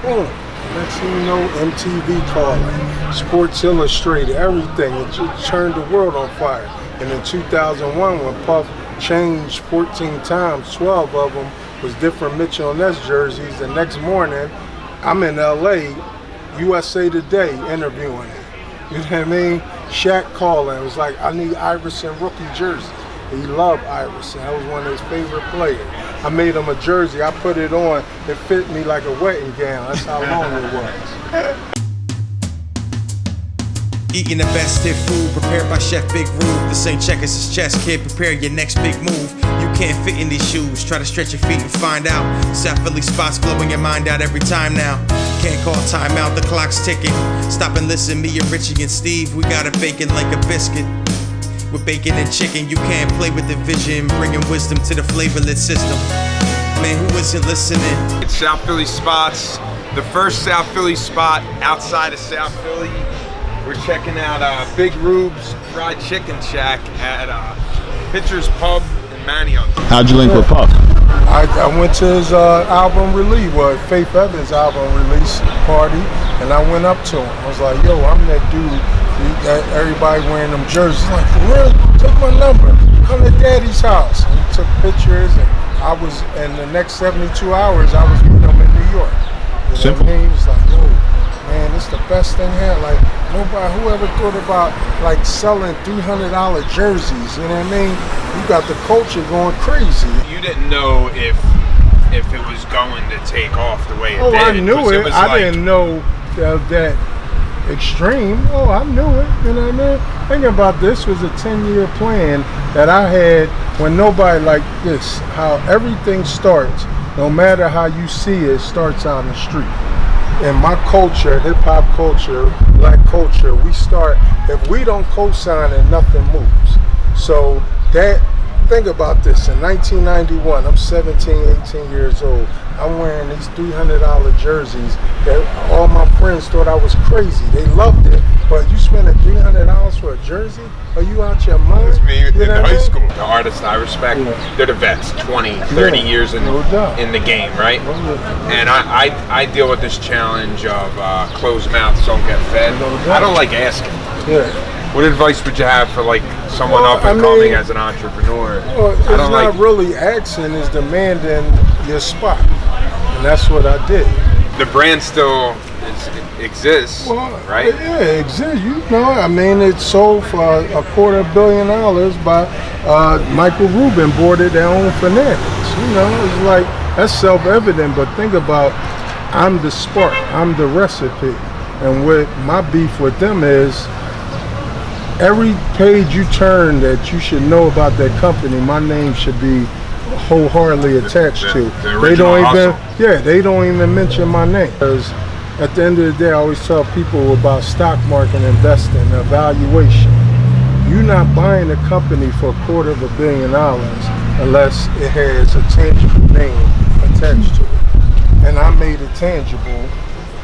boom. Next thing you know, MTV calling, Sports Illustrated, everything. It just turned the world on fire. And in 2001, when Puff changed 14 times, 12 of them was different Mitchell and Ness jerseys. The next morning, I'm in LA, USA Today, interviewing him. You know what I mean? Shaq calling. It was like, I need Iverson rookie jersey. He loved Iverson. That was one of his favorite players. I made him a jersey. I put it on. It fit me like a wedding gown. That's how long it was. Eating the best hit food prepared by Chef Big Rube. This ain't checkers, it's chess, kid. Prepare your next big move. You can't fit in these shoes. Try to stretch your feet and find out. South Philly spots blowing your mind out every time now. Can't call time out, the clock's ticking. Stop and listen, me and Richie and Steve. We got it baking like a biscuit. With bacon and chicken, you can't play with the vision. Bringing wisdom to the flavorless system. Man, who isn't listening? It's South Philly Spots. The first South Philly spot outside of South Philly. We're checking out Big Rube's Fried Chicken Shack at Pitcher's Pub in Manioc. How'd you link with Puff? I went to his album release, Faith Evans' album release party, and I went up to him. I was like, yo, I'm that dude, that everybody wearing them jerseys. He's like, for real? Take my number. Come to Daddy's house. And he took pictures, and I was, in the next 72 hours, I was with him in New York. You Simple. know what I mean? He was like, yo, man, it's the best thing here. Like, whoever thought about like selling $300 jerseys, you know what I mean? You got the culture going crazy. You didn't know if it was going to take off the way it did. Oh, I knew it. I didn't know that extreme. Oh, I knew it. You know what I mean? Thinking about this was a 10-year plan that I had when nobody like this. How everything starts, no matter how you see it, starts out in the street. In my culture, hip-hop culture, black culture, we start, if we don't co-sign it, nothing moves. So think about this, in 1991, I'm 17, 18 years old. I'm wearing these $300 jerseys that all my friends thought I was crazy. They loved it, but you spending $300 for a jersey? Are you out your mind? It's me in high school. The artists I respect, they're the vets, 20, 30 years in the game, right? And I deal with this challenge of closed mouths don't get fed. I don't like asking. What advice would you have for like someone up and coming as an entrepreneur? Well, it's not really asking, it's demanding your spot. And that's what I did. The brand still exists, right? Yeah, it exists. You know, I mean, it sold for $250 million by Michael Rubin bought it their own Fanatics. You know, it's like, that's self-evident, but think about, I'm the spark, I'm the recipe. And what my beef with them is, every page you turn that you should know about that company, my name should be wholeheartedly attached to. They don't even mention my name. Because at the end of the day, I always tell people about stock market investing, evaluation. You're not buying a company for $250 million unless it has a tangible name attached to it. And I made it tangible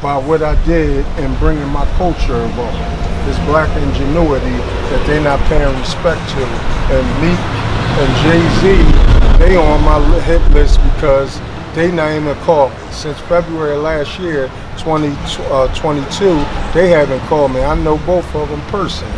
by what I did in bringing my culture involved. This black ingenuity that they're not paying respect to. And Meek and Jay-Z, they on my hit list because they not even called me. Since February last year, 2022, they haven't called me. I know both of them personally,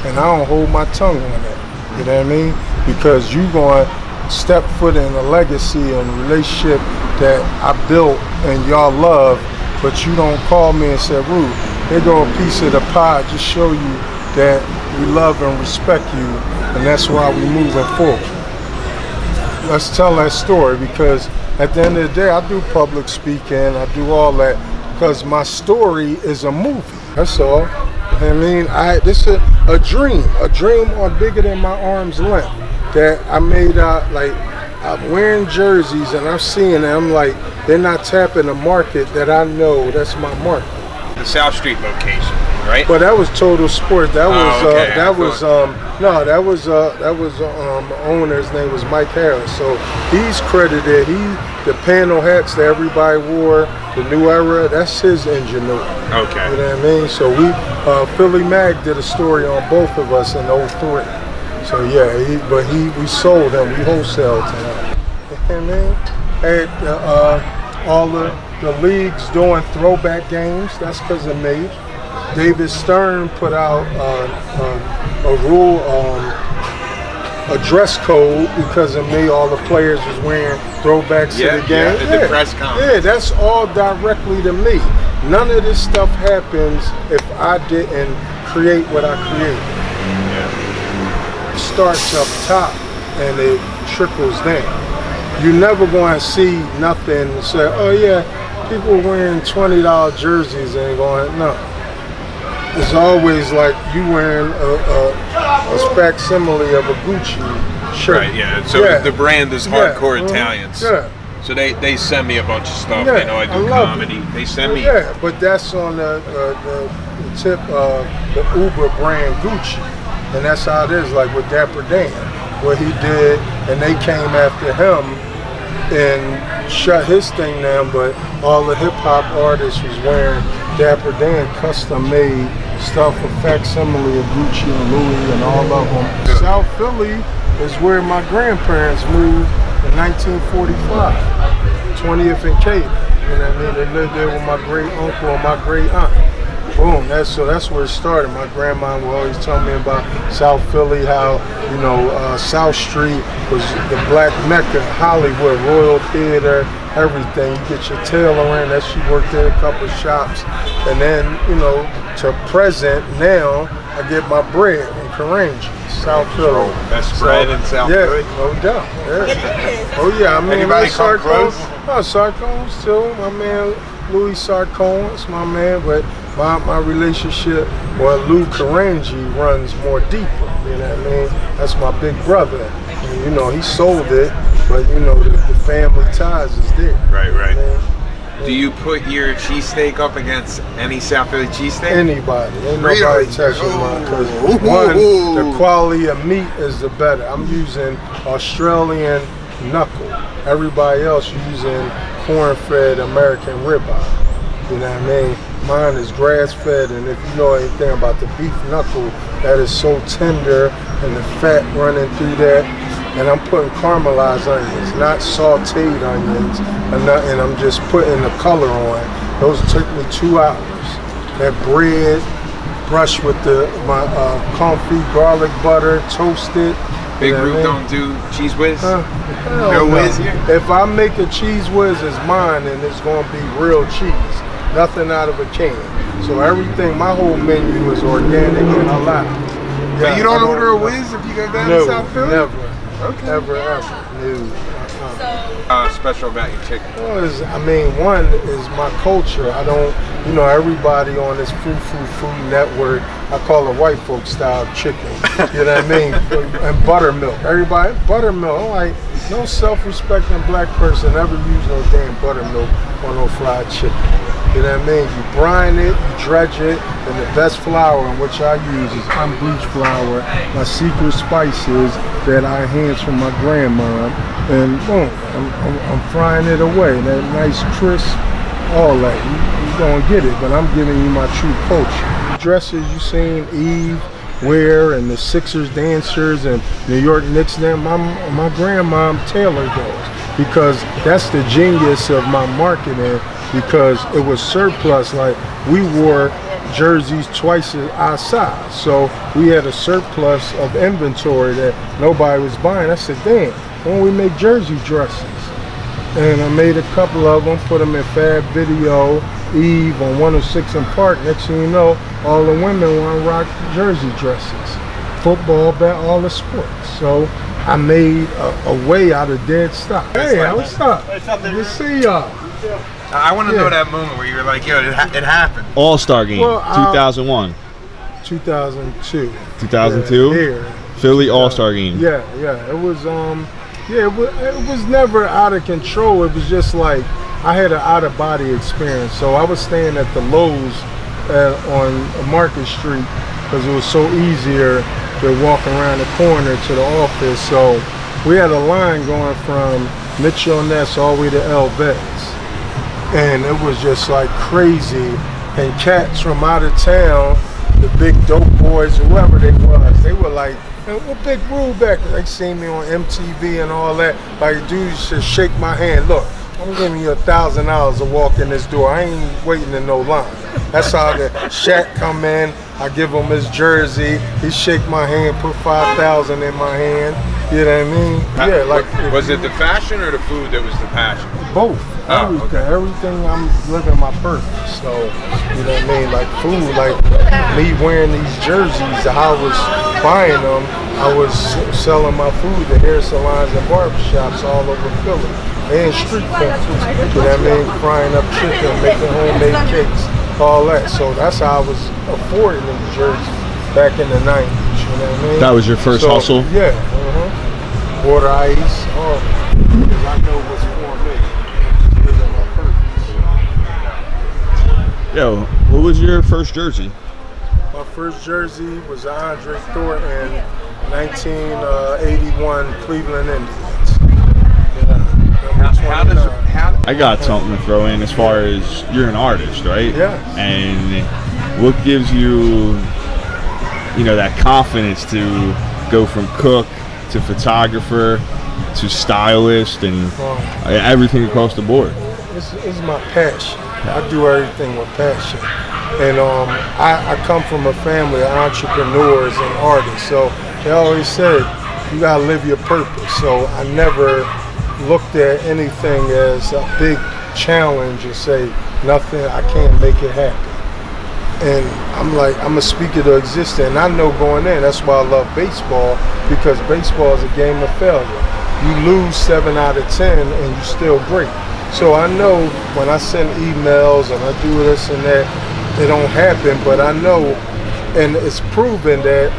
and I don't hold my tongue on that. You know what I mean? Because you going to step foot in a legacy and a relationship that I built and y'all love, but you don't call me and say, Rube, here go a piece of the pie, just show you that we love and respect you, and that's why we moving forward. Let's tell that story, because at the end of the day, I do public speaking, I do all that, because my story is a movie, that's all. I mean, this is a dream on bigger than my arm's length, that I made out, like, I'm wearing jerseys and I'm seeing them, like, they're not tapping the market that I know, that's my market. The South Street location, right? But that was Total Sports. That was the owner's name was Mike Harris. So he's credited. The panel hats that everybody wore, the new era. That's his ingenuity. Okay. You know what I mean? So Philly Mag did a story on both of us in '03. So yeah, we sold him. We wholesaled to him. You know what I mean? And all the the league's doing throwback games. That's because of me. David Stern put out a rule, a dress code because of me. All the players was wearing throwbacks to the game. Yeah, the press conference. Yeah, that's all directly to me. None of this stuff happens if I didn't create what I created. It starts up top and it trickles down. You're never going to see nothing and say, oh yeah, people wearing $20 jerseys and going, no. It's always like you wearing a facsimile of a Gucci shirt. Right, yeah. So the brand is hardcore Italians. Yeah. So they send me a bunch of stuff. Yeah, They know I do comedy. They send me. Yeah, but that's on the tip of the Uber brand Gucci. And that's how it is, like with Dapper Dan, what he did, and they came after him and shut his thing down, but all the hip hop artists was wearing Dapper Dan custom made stuff, a facsimile of Gucci and Louis and all of them. South Philly is where my grandparents moved in 1945, 20th and Caden. You know what I mean? They lived there with my great uncle and my great aunt. Boom, that's where it started. My grandma would always tell me about South Philly, how, you know, South Street was the black Mecca, Hollywood, Royal Theater, everything. You get your tail around that. She worked there a couple shops. And then, you know, to present now, I get my bread in Karanji, South Philly. Best bread in South Philly? No doubt. Yeah. Oh yeah, I mean, anybody come close? Oh, Sarkone's too. My man Louis Sarkone's my man, but my relationship with Lou Karanji runs more deeper. You know what I mean? That's my big brother. And, you know, he sold it, but you know the family ties is there. Right. You know? Do you put your cheesesteak up against any South Philly cheesesteak? Anybody. Ain't nobody touching mine. Because one, the quality of meat is the better. I'm using Australian knuckle. Everybody else using corn-fed American ribeye. You know what I mean? Mine is grass-fed, and if you know anything about the beef knuckle, that is so tender and the fat running through that. And I'm putting caramelized onions, not sauteed onions, and I'm just putting the color on. Those took me 2 hours. That bread, brushed with my confit garlic butter, toasted. Big Rube don't do cheese whiz? No whiz here? If I make a cheese whiz, it's mine, and it's going to be real cheese. Nothing out of a can. So everything, my whole menu is organic and halal. But you don't order a whiz if you go down to South Philly? Never. Okay. Ever. No. Special about your chicken? Well, one is my culture. I don't, you know, everybody on this food network, I call it white folk style chicken. You know what I mean? And buttermilk. Everybody, buttermilk. I'm like, no self-respecting black person ever use no damn buttermilk on no fried chicken. You know what I mean? You brine it, you dredge it, and the best flour, in which I use is unbleached flour. My secret spices that I enhance from my grandma, and boom, I'm frying it away. That nice crisp, all that. You're gonna get it, but I'm giving you my true culture. Dresses you seen Eve wear, and the Sixers dancers, and New York Knicks, my grandma tailored those, because that's the genius of my marketing. Because it was surplus, like we wore jerseys twice our size. So we had a surplus of inventory that nobody was buying. I said, damn, why don't we make jersey dresses? And I made a couple of them, put them in Fab Video, Eve on 106 and Park. Next thing you know, all the women want to rock jersey dresses. Football, all the sports. So I made a way out of dead stock. Hey, what's up? Good to see y'all. I want to know that moment where you were like, yo, it happened. All-Star game, 2001. 2002. 2002? Yeah. Philly All-Star game. Yeah. It was it was never out of control. It was just like I had an out-of-body experience. So I was staying at the Lowe's on Market Street because it was so easier to walk around the corner to the office. So we had a line going from Mitchell Ness all the way to Elvets. And it was just like crazy. And cats from out of town, the big dope boys, whoever they was, they were like, hey, what Big Rube back? They seen me on MTV and all that. Like, dude should shake my hand. Look, I'm giving you $1,000 to walk in this door. I ain't waiting in no line. That's how the Shaq come in. I give him his jersey. He shake my hand, put 5,000 in my hand. You know what I mean? Yeah, like. Was it the fashion or the food that was the passion? Both. Oh, Everything. okay. Everything. I'm living my purpose. So, you know what I mean? Like food, like me wearing these jerseys, how I was buying them, I was selling my food to hair salons and barbershops all over Philly. And street vendors. You know what I mean? Frying up chicken, making homemade cakes, all that. So that's how I was affording these jerseys back in the 90s. You know what I mean? That was your first hustle? Yeah. Water ice, all that. Because I know what's for me. Living my purpose. Yo, what was your first jersey? My first jersey was Andre Thornton, 1981 Cleveland Indians. Yeah, I got something to throw in as far as you're an artist, right? Yeah. And what gives you, that confidence to go from cook to photographer to stylist and everything across the board? It's my passion. I do everything with passion. And I come from a family of entrepreneurs and artists. So they always said, you gotta live your purpose. So I never looked at anything as a big challenge and say, nothing, I can't make it happen. And I'm like, I'm a speaker to existence. And I know going in, that's why I love baseball, because baseball is a game of failure. You lose 7 out of 10 and you're still great. So I know when I send emails and I do this and that, it don't happen, but I know, and it's proven that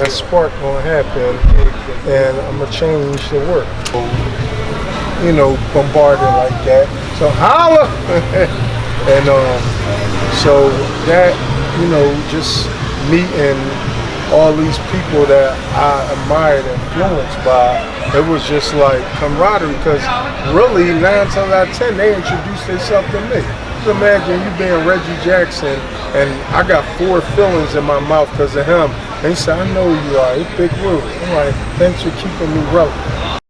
spark gonna happen, and I'm gonna change the work. Bombarded like that. So holla! And so that, just meeting all these people that I admired and influenced by, it was just like camaraderie, because really 9 times out of 10 they introduced themselves to me. Just imagine you being Reggie Jackson and I got 4 fillings in my mouth because of him. And he said, I know who you are, it's Big Rube. I'm like, thanks for keeping me relevant.